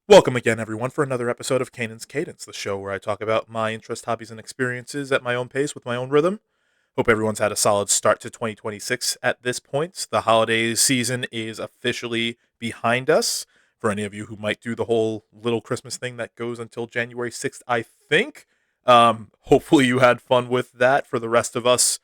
Welcome again, everyone, for another episode of Kanan's Cadence, the show where I talk about my interests, hobbies, and experiences at my own pace with my own rhythm. Hope everyone's had a solid start to 2026 at this point. The holiday season is officially behind us. For any of you who might do the whole little Christmas thing that goes until January 6th, I think. Hopefully, you had fun with that. For the rest of us,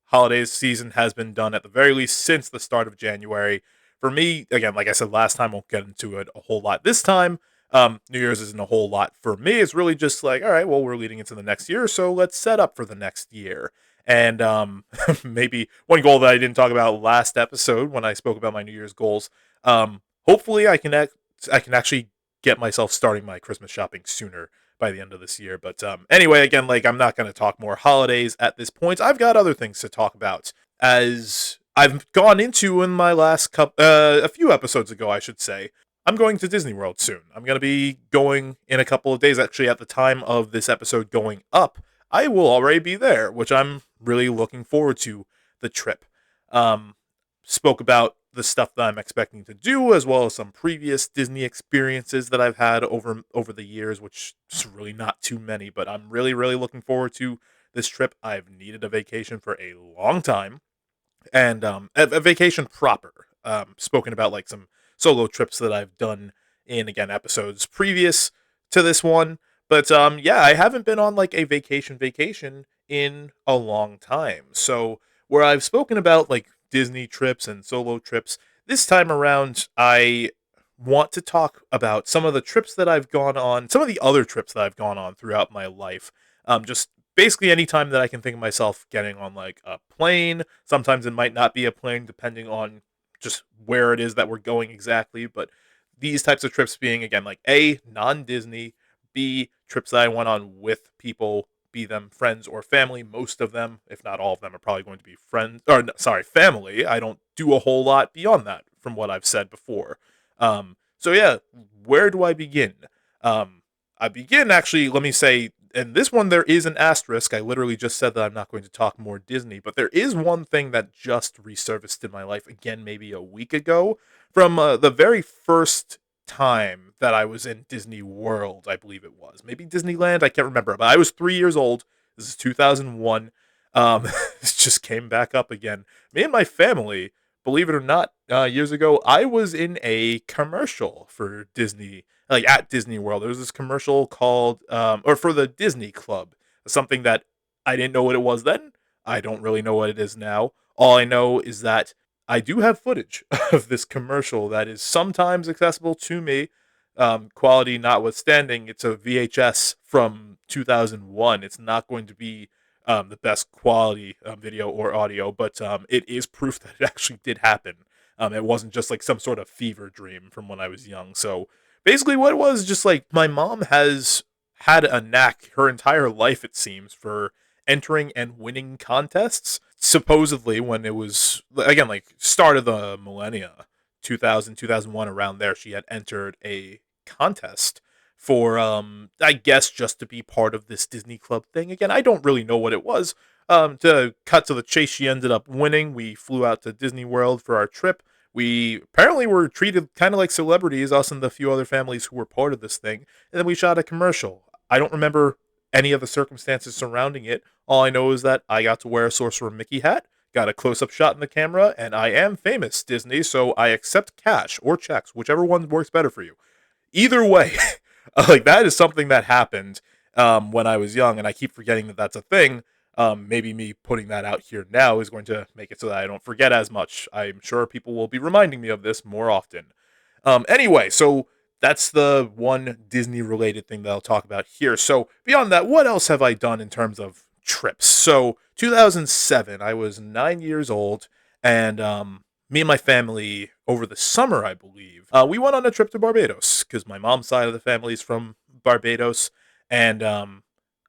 holiday season has been done at the very least since the start of January. For me, again, like I said last time, won't get into it a whole lot this time. New Year's isn't a whole lot for me. It's really just like, all right, well, we're leading into the next year, so let's set up for the next year. And maybe one goal that I didn't talk about last episode when I spoke about my New Year's goals. Hopefully, I can actually get myself starting my Christmas shopping sooner by the end of this year. But anyway, again, like I'm not going to talk more holidays at this point. I've got other things to talk about, as I've gone into in my last a few episodes ago, I should say. I'm going to Disney World soon. I'm going to be going in a couple of days. Actually, at the time of this episode going up, I will already be there, which I'm really looking forward to the trip. Um, Spoke about the stuff that I'm expecting to do, as well as some previous Disney experiences that I've had over the years, which is really not too many. But I'm really looking forward to this trip. I've needed a vacation for a long time, and a vacation proper. Spoken about like some solo trips that I've done in again episodes previous to this one. But yeah, I haven't been on like a vacation in a long time. So where I've spoken about like Disney trips and solo trips, this time around I want to talk about some of the trips that I've gone on, some of the other trips that I've gone on throughout my life. Just basically any time that I can think of myself getting on like a plane. Sometimes it might not be a plane depending on just where it is that we're going exactly, but these types of trips being again like A, non-Disney, B, trips that I went on with people, be them friends or family. Most of them, if not all of them, are probably going to be friends or no, sorry, family. I don't do a whole lot beyond that from what I've said before. So yeah, where do I begin? Um, I begin actually, let me say, and this one there is an asterisk. I literally just said that I'm not going to talk more Disney, but there is one thing that just resurfaced in my life again, maybe a week ago, from the very first time that I was in Disney World, I believe it was. Maybe Disneyland, I can't remember, but I was 3 years old. This is 2001. It just came back up again. Me and my family, believe it or not, years ago, I was in a commercial for Disney, like at Disney World. There was this commercial called, or for the Disney Club, something that I didn't know what it was then. I don't really know what it is now. All I know is that I do have footage of this commercial that is sometimes accessible to me. Quality notwithstanding, it's a VHS from 2001. It's not going to be the best quality video or audio, but it is proof that it actually did happen. It wasn't just like some sort of fever dream from when I was young. So basically, what it was just like my mom has had a knack her entire life, it seems, for entering and winning contests. Supposedly, when it was again like start of the millennia, 2000, 2001, around there, she had entered a contest for I guess just to be part of this Disney Club thing. Again, I don't really know what it was. To cut to the chase, she ended up winning. We flew out to Disney World for our trip. We apparently were treated kind of like celebrities, us and the few other families who were part of this thing. And then we shot a commercial. I don't remember any of the circumstances surrounding it. All I know is that I got to wear a Sorcerer Mickey hat, got a close up shot in the camera, and I am famous, Disney, so I accept cash or checks, whichever one works better for you. Either way, like that is something that happened when I was young, and I keep forgetting that that's a thing. Maybe me putting that out here now is going to make it so that I don't forget as much. I'm sure people will be reminding me of this more often. Anyway, so that's the one Disney related thing that I'll talk about here. So beyond that, what else have I done in terms of trips? So 2007, I was 9 years old, and me and my family over the summer, I believe, we went on a trip to Barbados because my mom's side of the family is from Barbados, and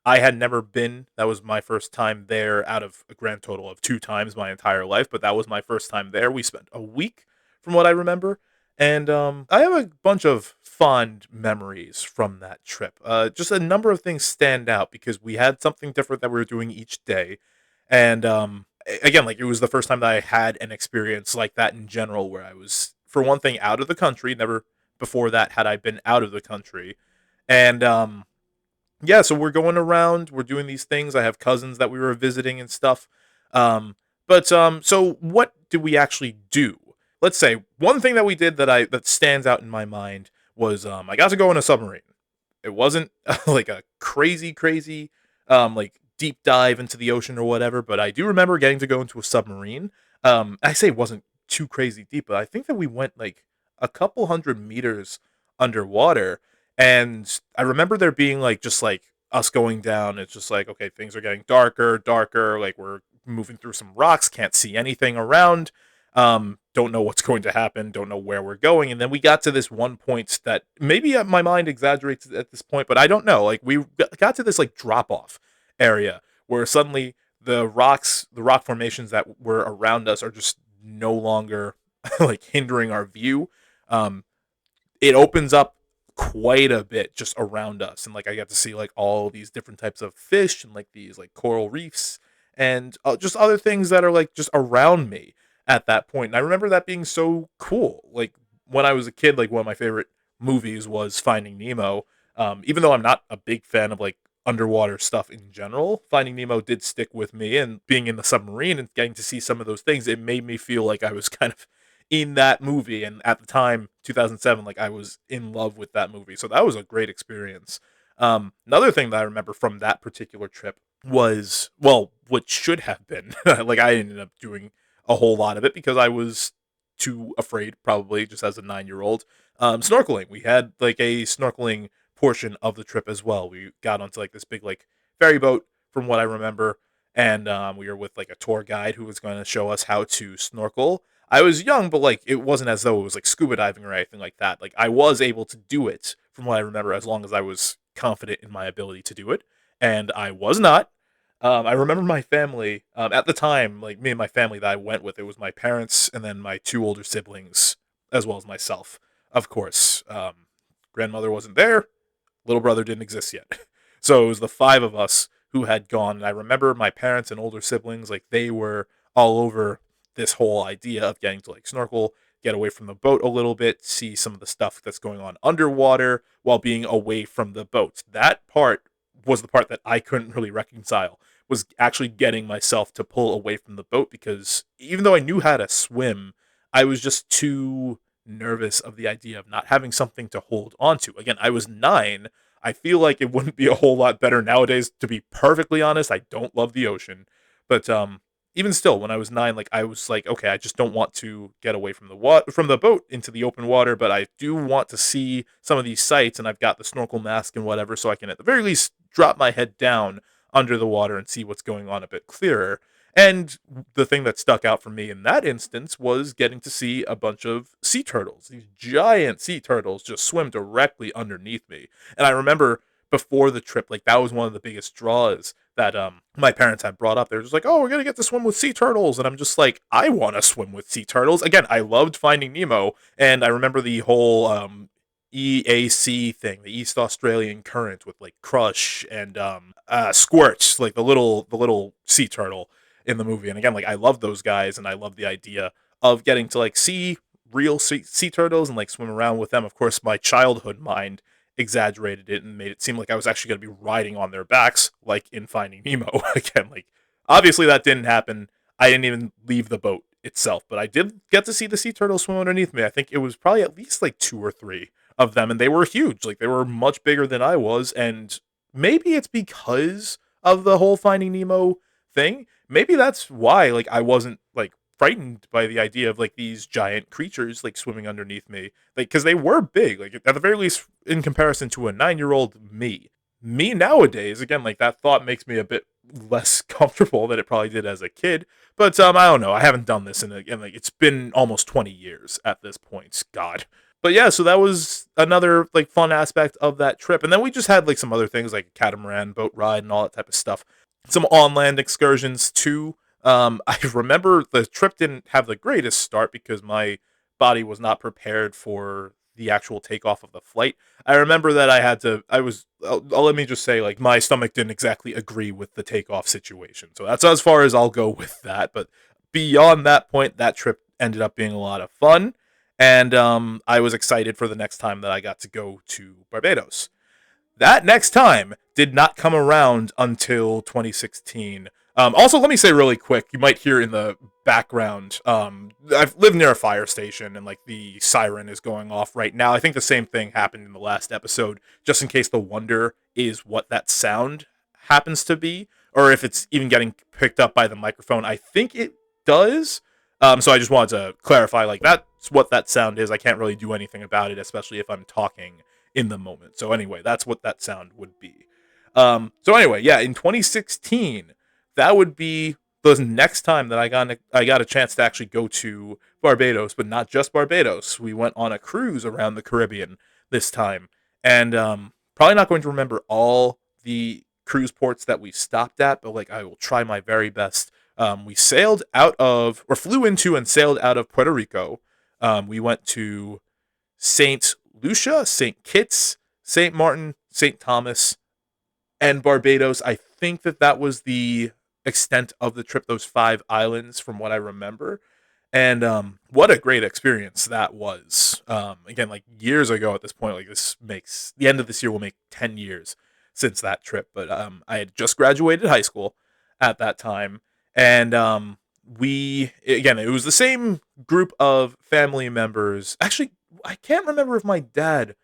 I had never been. That was my first time there out of a grand total of two times my entire life, but that was my first time there. We spent a week, from what I remember, and I have a bunch of fond memories from that trip. Just a number of things stand out because we had something different that we were doing each day, and again, like it was the first time that I had an experience like that in general, where I was, for one thing, out of the country, never before that had I been out of the country. And yeah, so we're going around, we're doing these things. I have cousins that we were visiting and stuff. So what do we actually do? Let's say one thing that we did that stands out in my mind was I got to go in a submarine. It wasn't like a crazy like deep dive into the ocean or whatever, but I do remember getting to go into a submarine. I say it wasn't too crazy deep, but I think that we went like a couple hundred meters underwater, and I remember there being like just like us going down. It's just like, okay, things are getting darker, like we're moving through some rocks, can't see anything around. Don't know what's going to happen, don't know where we're going. And then we got to this one point that maybe my mind exaggerates at this point, but I don't know. Like we got to this like drop off area where suddenly the rock formations that were around us are just no longer like hindering our view. Um, it opens up quite a bit just around us, and like I got to see like all these different types of fish and like these like coral reefs and just other things that are like just around me at that point. And I remember that being so cool. Like when I was a kid, like one of my favorite movies was Finding Nemo. Even though I'm not a big fan of like underwater stuff in general, Finding Nemo did stick with me, and being in the submarine and getting to see some of those things, it made me feel like I was kind of in that movie. And at the time, 2007, like I was in love with that movie. So that was a great experience. Another thing that I remember from that particular trip was, well, what should have been like I ended up doing a whole lot of it because I was too afraid, probably just as a 9 year old. Snorkeling. We had like a snorkeling portion of the trip as well. We got onto like this big like ferry boat, from what I remember, and we were with like a tour guide who was going to show us how to snorkel. I was young, but like it wasn't as though it was like scuba diving or anything like that. Like I was able to do it from what I remember, as long as I was confident in my ability to do it, and I was not. I remember my family at the time, like me and my family that I went with. It was my parents and then my two older siblings, as well as myself. Of course, grandmother wasn't there. Little brother didn't exist yet, so it was the five of us who had gone. And I remember my parents and older siblings, like they were all over this whole idea of getting to like snorkel, get away from the boat a little bit, see some of the stuff that's going on underwater while being away from the boat. That part was the part that I couldn't really reconcile, was actually getting myself to pull away from the boat, because even though I knew how to swim, I was just too nervous of the idea of not having something to hold onto. Again, I was 9. I feel like it wouldn't be a whole lot better nowadays, to be perfectly honest. I don't love the ocean, but even still, when I was 9, like I was like, okay, I just don't want to get away from from the boat into the open water, but I do want to see some of these sights, and I've got the snorkel mask and whatever, so I can at the very least drop my head down under the water and see what's going on a bit clearer. And the thing that stuck out for me in that instance was getting to see a bunch of sea turtles. These giant sea turtles just swim directly underneath me. And I remember before the trip, like that was one of the biggest draws that my parents had brought up. They were just like, "Oh, we're gonna get to swim with sea turtles," and I'm just like, "I want to swim with sea turtles." Again, I loved Finding Nemo, and I remember the whole EAC thing, the East Australian Current, with like Crush and Squirt, like the little sea turtle in the movie. And again, like I love those guys, and I love the idea of getting to like see real sea turtles and like swim around with them. Of course, my childhood mind exaggerated it and made it seem like I was actually going to be riding on their backs, like in Finding Nemo. Again, like obviously that didn't happen. I didn't even leave the boat itself, but I did get to see the sea turtles swim underneath me. I think it was probably at least like 2 or 3 of them, and they were huge. Like they were much bigger than I was, and maybe it's because of the whole Finding Nemo thing. Maybe that's why like I wasn't like frightened by the idea of like these giant creatures like swimming underneath me, like because they were big, like at the very least in comparison to a 9-year-old me nowadays. Again, like that thought makes me a bit less comfortable than it probably did as a kid. But I don't know, I haven't done this in like it's been almost 20 years at this point, god. But yeah, so that was another like fun aspect of that trip. And then we just had like some other things like a catamaran boat ride and all that type of stuff. Some on land excursions too. I remember the trip didn't have the greatest start because my body was not prepared for the actual takeoff of the flight. I remember that let me just say, like, my stomach didn't exactly agree with the takeoff situation. So that's as far as I'll go with that. But beyond that point, that trip ended up being a lot of fun. And I was excited for the next time that I got to go to Barbados. That next time did not come around until 2016. Also, let me say really quick, you might hear in the background, I've lived near a fire station and like the siren is going off right now. I think the same thing happened in the last episode, just in case the wonder is what that sound happens to be, or if it's even getting picked up by the microphone. I think it does. So I just wanted to clarify, like, that's what that sound is. I can't really do anything about it, especially if I'm talking in the moment. So anyway, that's what that sound would be. So anyway, yeah, in 2016, that would be the next time that I got a chance to actually go to Barbados, but not just Barbados. We went on a cruise around the Caribbean this time, and probably not going to remember all the cruise ports that we stopped at, but like I will try my very best. We sailed out of, or flew into and sailed out of Puerto Rico. We went to St. Lucia, St. Kitts, St. Martin, St. Thomas, and Barbados. I think that was the extent of the trip, those 5 islands, from what I remember. And what a great experience that was. Again, like years ago at this point, like this makes the end of this year will make 10 years since that trip. But I had just graduated high school at that time. And we, again, it was the same group of family members. Actually, I can't remember if my dad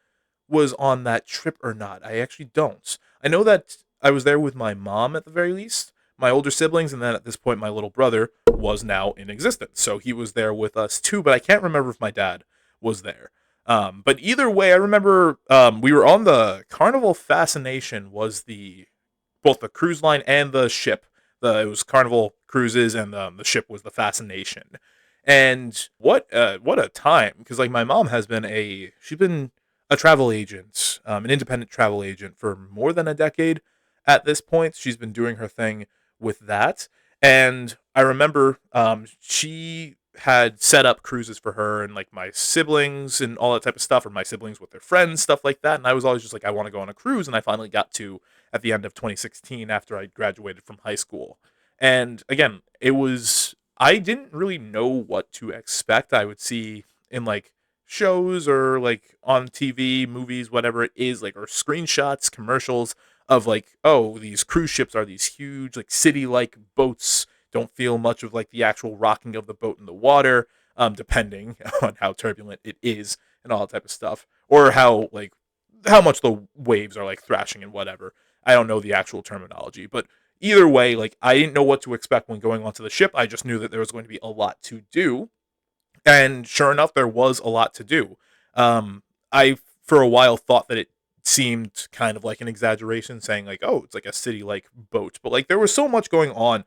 was on that trip or not. I actually don't. I know that I was there with my mom at the very least, my older siblings, and then at this point, my little brother was now in existence. So he was there with us too, but I can't remember if my dad was there. But either way, I remember we were on the Carnival Fascination, was the both the cruise line and the ship. It was Carnival Cruises, and the ship was the Fascination. And what a time, because like my mom has been she's been a travel agent, an independent travel agent for more than a decade at this point. She's been doing her thing with that. And I remember she had set up cruises for her and like my siblings and all that type of stuff, or my siblings with their friends, stuff like that. And I was always just like, I want to go on a cruise. And I finally got to at the end of 2016 after I graduated from high school. And again, I didn't really know what to expect. I would see in like shows or like on TV, movies, whatever it is, like, or screenshots, commercials of like, oh, these cruise ships are these huge, like city like boats. Don't feel much of like the actual rocking of the boat in the water, depending on how turbulent it is and all that type of stuff. Or how much the waves are like thrashing and whatever. I don't know the actual terminology, but either way, like I didn't know what to expect when going onto the ship. I just knew that there was going to be a lot to do, and sure enough, there was a lot to do. I, for a while, thought that it seemed kind of like an exaggeration, saying like, "Oh, it's like a city-like boat," but like there was so much going on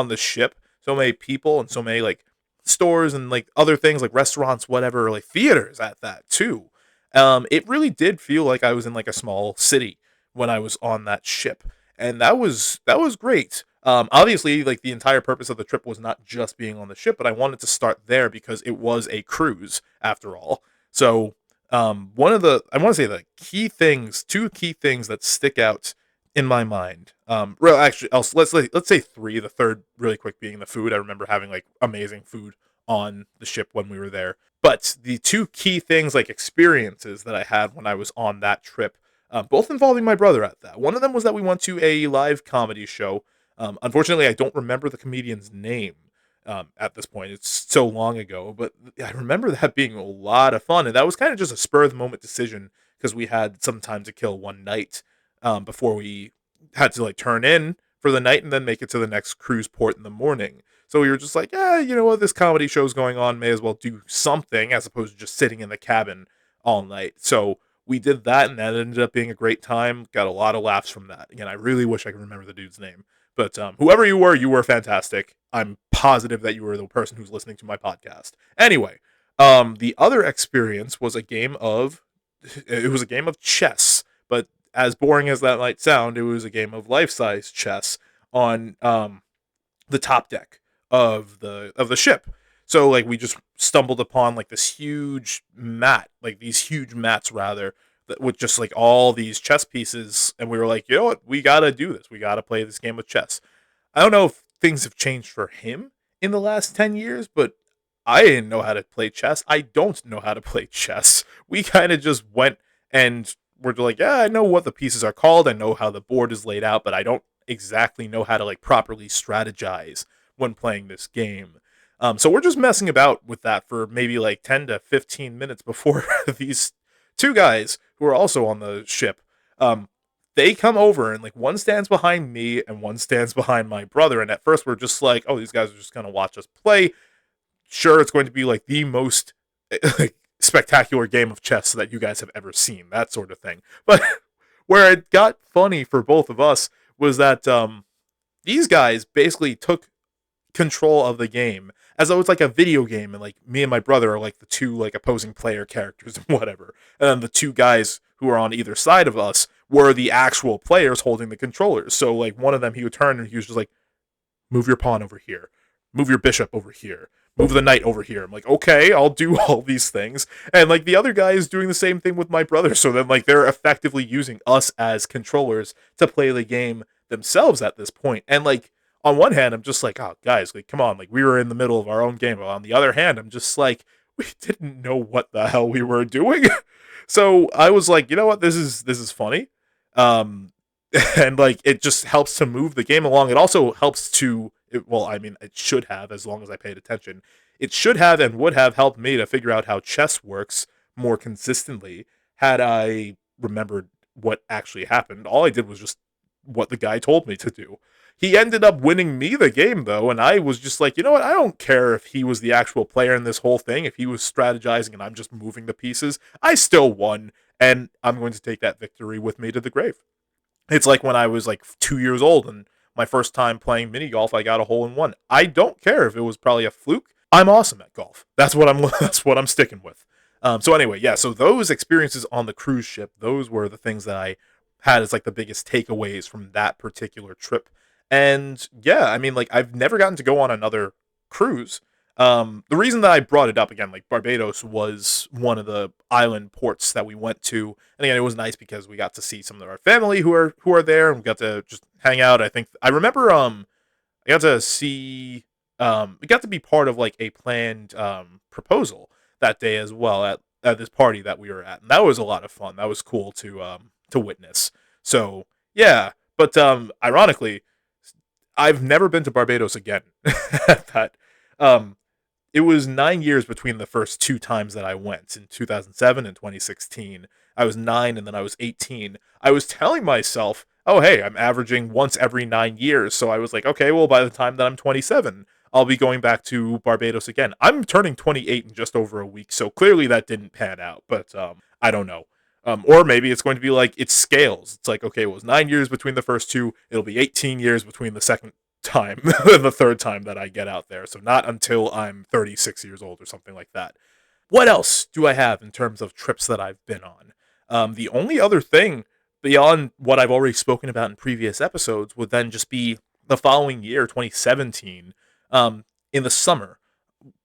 the ship, so many people, and so many like stores and like other things like restaurants, whatever, like theaters at that too. It really did feel like I was in like a small city when I was on that ship, and that was great. Obviously, like the entire purpose of the trip was not just being on the ship, but I wanted to start there because it was a cruise after all. So, one of the I want to say the key things, two key things that stick out in my mind. Well, actually, let's say three. The third, really quick, being the food. I remember having like amazing food on the ship when we were there. But the two key things, like experiences that I had when I was on that trip, both involving my brother at that. One of them was that we went to a live comedy show. Unfortunately, I don't remember the comedian's name at this point. It's so long ago, but I remember that being a lot of fun. And that was kind of just a spur of the moment decision because we had some time to kill one night before we had to like turn in for the night and then make it to the next cruise port in the morning. So we were just like, yeah, you know what, this comedy show's going on, may as well do something as opposed to just sitting in the cabin all night. So we did that, and that ended up being a great time. Got a lot of laughs from that. Again, I really wish I could remember the dude's name. But whoever you were fantastic. I'm positive that you were the person who's listening to my podcast. Anyway, the other experience was it was a game of chess, but as boring as that might sound, it was a game of life-size chess on the top deck of the ship. So like we just stumbled upon like this huge mat, like these huge mats rather, that with just like all these chess pieces, and we were like, you know what, we gotta do this. We gotta play this game of chess. I don't know if things have changed for him in the last 10 years, but I didn't know how to play chess. I don't know how to play chess. We kind of just went and we're like, yeah, I know what the pieces are called. I know how the board is laid out, but I don't exactly know how to like properly strategize when playing this game. So we're just messing about with that for maybe like 10 to 15 minutes before these two guys who are also on the ship, um, they come over and like one stands behind me and one stands behind my brother. And at first we're just like, oh, these guys are just going to watch us play. Sure, it's going to be like the most like spectacular game of chess that you guys have ever seen, that sort of thing. But where it got funny for both of us was that these guys basically took control of the game as though it's like a video game, and like me and my brother are like the two like opposing player characters and whatever, and then the two guys who are on either side of us were the actual players holding the controllers. So like one of them, he would turn and he was just like, move your pawn over here, move your bishop over here, move the knight over here. I'm like, okay, I'll do all these things. And like the other guy is doing the same thing with my brother. So then like they're effectively using us as controllers to play the game themselves at this point. And like on one hand, I'm just like, oh guys, like come on, like we were in the middle of our own game. But on the other hand, I'm just like, we didn't know what the hell we were doing. So I was like, you know what, this is funny. Um and like it just helps to move the game along. It also helps to well, I mean, it should have, as long as I paid attention. It should have and would have helped me to figure out how chess works more consistently had I remembered what actually happened. All I did was just what the guy told me to do. He ended up winning me the game though, and I was just like, you know what? I don't care if he was the actual player in this whole thing, if he was strategizing and I'm just moving the pieces. I still won, and I'm going to take that victory with me to the grave. It's like when I was like 2 years old and my first time playing mini golf, I got a hole in one. I don't care if it was probably a fluke. I'm awesome at golf. That's what I'm. That's what I'm sticking with. So anyway, yeah. So those experiences on the cruise ship, those were the things that I had as like the biggest takeaways from that particular trip. And yeah, I mean, like I've never gotten to go on another cruise. The reason that I brought it up again, like Barbados was one of the island ports that we went to, and again, it was nice because we got to see some of our family who are there, and we got to just hang out. I think I remember, I got to see, we got to be part of like a planned proposal that day as well at this party that we were at, and that was a lot of fun. That was cool to witness. So yeah, but ironically, I've never been to Barbados again. That um it was 9 years between the first two times that I went in 2007 and 2016. I was 9 and then I was 18. I was telling myself, oh, hey, I'm averaging once every 9 years. So I was like, okay, well, by the time that I'm 27, I'll be going back to Barbados again. I'm turning 28 in just over a week. So clearly that didn't pan out, but I don't know. Or maybe it's going to be like it scales. It's like, okay, well, it was 9 years between the first two. It'll be 18 years between the second time, the third time that I get out there. So not until I'm 36 years old or something like that. What else do I have in terms of trips that I've been on? The only other thing beyond what I've already spoken about in previous episodes would then just be the following year, 2017, in the summer,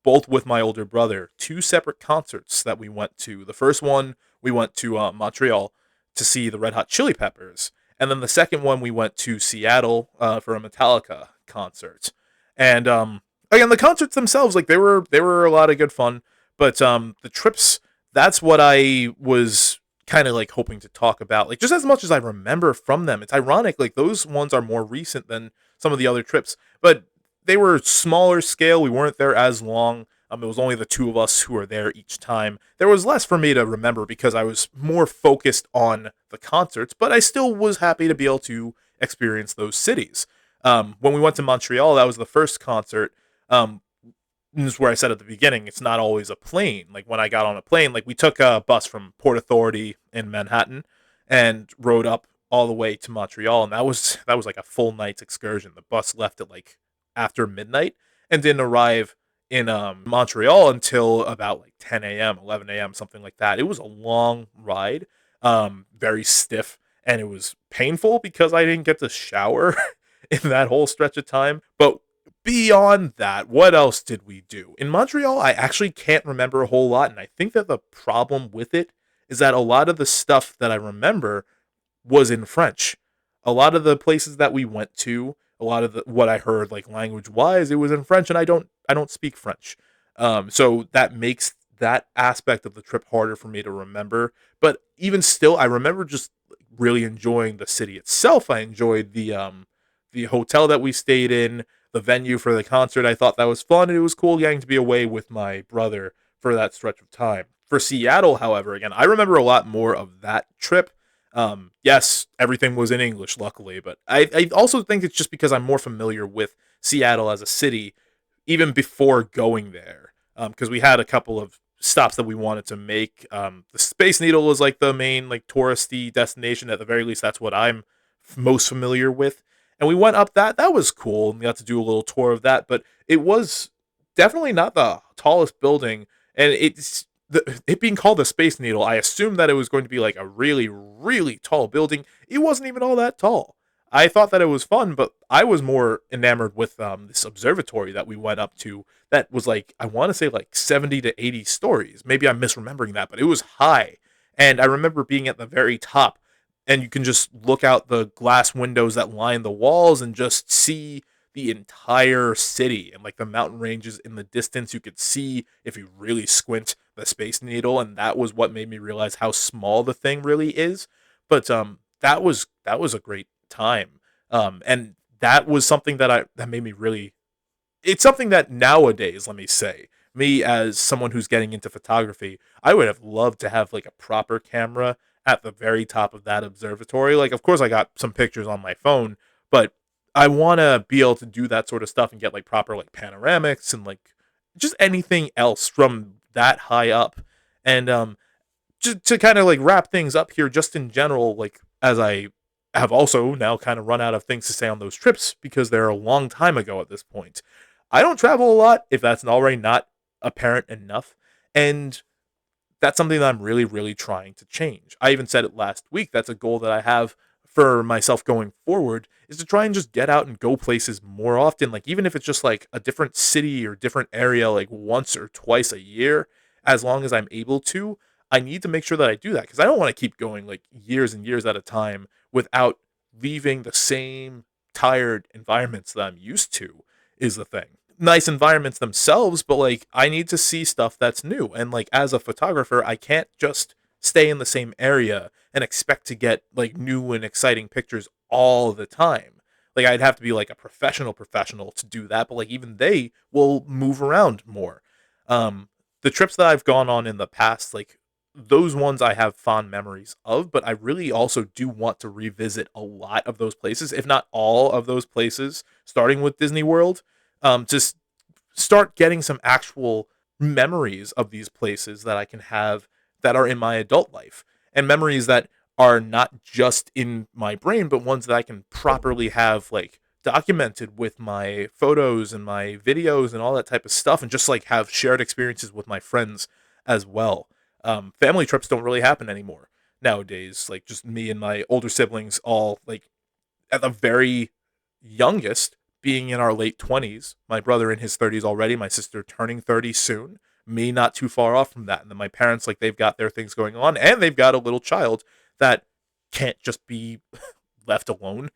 both with my older brother, two separate concerts that we went to. The first one, we went to Montreal to see the Red Hot Chili Peppers. And then the second one, we went to Seattle for a Metallica concert. And again, the concerts themselves, like they were a lot of good fun. But the trips, that's what I was kind of like hoping to talk about. Like just as much as I remember from them, it's ironic. Like those ones are more recent than some of the other trips, but they were smaller scale. We weren't there as long. It was only the two of us who were there each time. There was less for me to remember because I was more focused on the concerts, but I still was happy to be able to experience those cities. When we went to Montreal, that was the first concert. This is where I said at the beginning, it's not always a plane. Like when I got on a plane, like we took a bus from Port Authority in Manhattan and rode up all the way to Montreal, and that was like a full night's excursion. The bus left at like after midnight and didn't arrive in Montreal until about like 10 a.m., 11 a.m., something like that. It was a long ride, very stiff, and it was painful because I didn't get to shower in that whole stretch of time. But beyond that, what else did we do? In Montreal, I actually can't remember a whole lot, and I think that the problem with it is that a lot of the stuff that I remember was in French. A lot of the places that we went to, a lot of what I heard like language wise, it was in French, and I don't speak French. So that makes that aspect of the trip harder for me to remember. But even still, I remember just really enjoying the city itself. I enjoyed the hotel that we stayed in, the venue for the concert. I thought that was fun, and it was cool getting to be away with my brother for that stretch of time. For Seattle, however, again, I remember a lot more of that trip. Yes, everything was in English, luckily, but I also think it's just because I'm more familiar with Seattle as a city even before going there, because we had a couple of stops that we wanted to make. The Space Needle was like the main like touristy destination. At the very least, that's what I'm most familiar with. And we went up that. That was cool. And we got to do a little tour of that, but it was definitely not the tallest building. And it being called the Space Needle, I assumed that it was going to be like a really, really tall building. It wasn't even all that tall. I thought that it was fun, but I was more enamored with this observatory that we went up to. That was like I want to say like 70 to 80 stories. Maybe I'm misremembering that, but it was high. And I remember being at the very top, and you can just look out the glass windows that line the walls and just see the entire city and like the mountain ranges in the distance. You could see if you really squint the Space Needle, and that was what made me realize how small the thing really is. But that was a great time. And that was something that made me really. It's something that nowadays, let me say, me as someone who's getting into photography, I would have loved to have like a proper camera at the very top of that observatory. Like, of course, I got some pictures on my phone, but I want to be able to do that sort of stuff and get like proper like panoramics and like just anything else from that high up. And just to kind of like wrap things up here, just in general, like as I have also now kind of run out of things to say on those trips because they're a long time ago at this point. I don't travel a lot if that's already not apparent enough. And that's something that I'm really, really trying to change. I even said it last week. That's a goal that I have for myself going forward is to try and just get out and go places more often. Like, even if it's just like a different city or different area, like once or twice a year, as long as I'm able to, I need to make sure that I do that because I don't want to keep going like years and years at a time without leaving the same tired environments that I'm used to, is the thing. Nice environments themselves, but like I need to see stuff that's new. And like as a photographer, I can't just stay in the same area and expect to get like new and exciting pictures all the time. Like I'd have to be like a professional to do that, but like even they will move around more. Um the trips that I've gone on in the past, like those ones I have fond memories of, but I really also do want to revisit a lot of those places, if not all of those places, starting with Disney World, to start getting some actual memories of these places that I can have that are in my adult life and memories that are not just in my brain, but ones that I can properly have like documented with my photos and my videos and all that type of stuff and just like have shared experiences with my friends as well. Family trips don't really happen anymore nowadays. Like just me and my older siblings all like at the very youngest being in our late 20s, my brother in his 30s already, my sister turning 30 soon, me not too far off from that. And then my parents, like, they've got their things going on, and they've got a little child that can't just be left alone,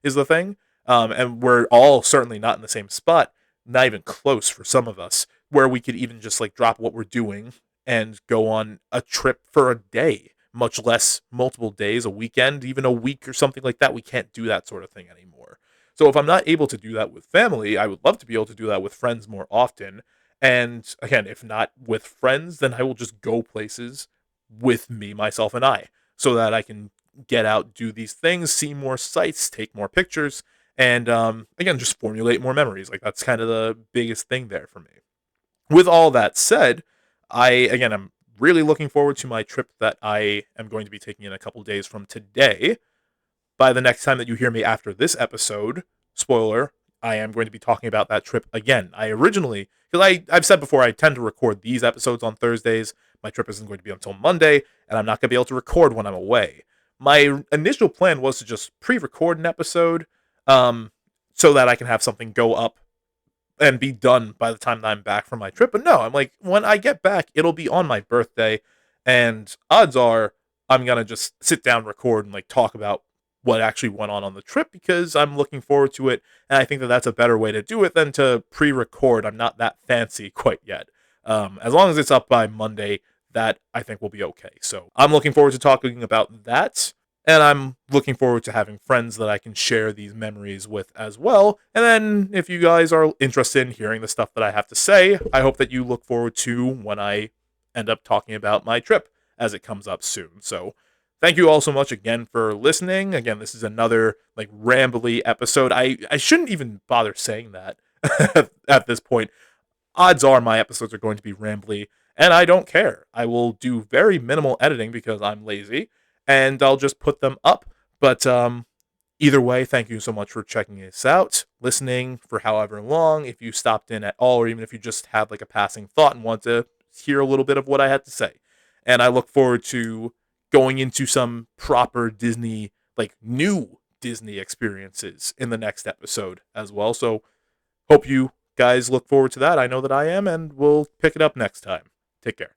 is the thing. And we're all certainly not in the same spot, not even close for some of us, where we could even just like drop what we're doing and go on a trip for a day, much less multiple days, a weekend, even a week or something like that. We can't do that sort of thing anymore. So if I'm not able to do that with family, I would love to be able to do that with friends more often. And again, if not with friends, then I will just go places with me, myself, and I, so that I can get out, do these things, see more sights, take more pictures, and again, just formulate more memories. Like that's kind of the biggest thing there for me. With all that said, I'm really looking forward to my trip that I am going to be taking in a couple days from today. By the next time that you hear me after this episode, spoiler, I am going to be talking about that trip again. I originally, because I've said before, I tend to record these episodes on Thursdays. My trip isn't going to be until Monday, and I'm not going to be able to record when I'm away. My initial plan was to just pre-record an episode, um, so that I can have something go up and be done by the time that I'm back from my trip. But no, I'm like, when I get back, it'll be on my birthday, and odds are I'm gonna just sit down, record, and like talk about what actually went on the trip because I'm looking forward to it, and I think that that's a better way to do it than to pre-record. I'm not that fancy quite yet. As long as it's up by Monday, that I think will be okay. So I'm looking forward to talking about that. And I'm looking forward to having friends that I can share these memories with as well. And then, if you guys are interested in hearing the stuff that I have to say, I hope that you look forward to when I end up talking about my trip as it comes up soon. So, thank you all so much again for listening. Again, this is another like rambly episode. I shouldn't even bother saying that at this point. Odds are my episodes are going to be rambly, and I don't care. I will do very minimal editing because I'm lazy, and I'll just put them up. But either way, thank you so much for checking this out, listening for however long, if you stopped in at all, or even if you just had like a passing thought and want to hear a little bit of what I had to say. And I look forward to going into some proper Disney, like new Disney experiences in the next episode as well. So hope you guys look forward to that. I know that I am, and we'll pick it up next time. Take care.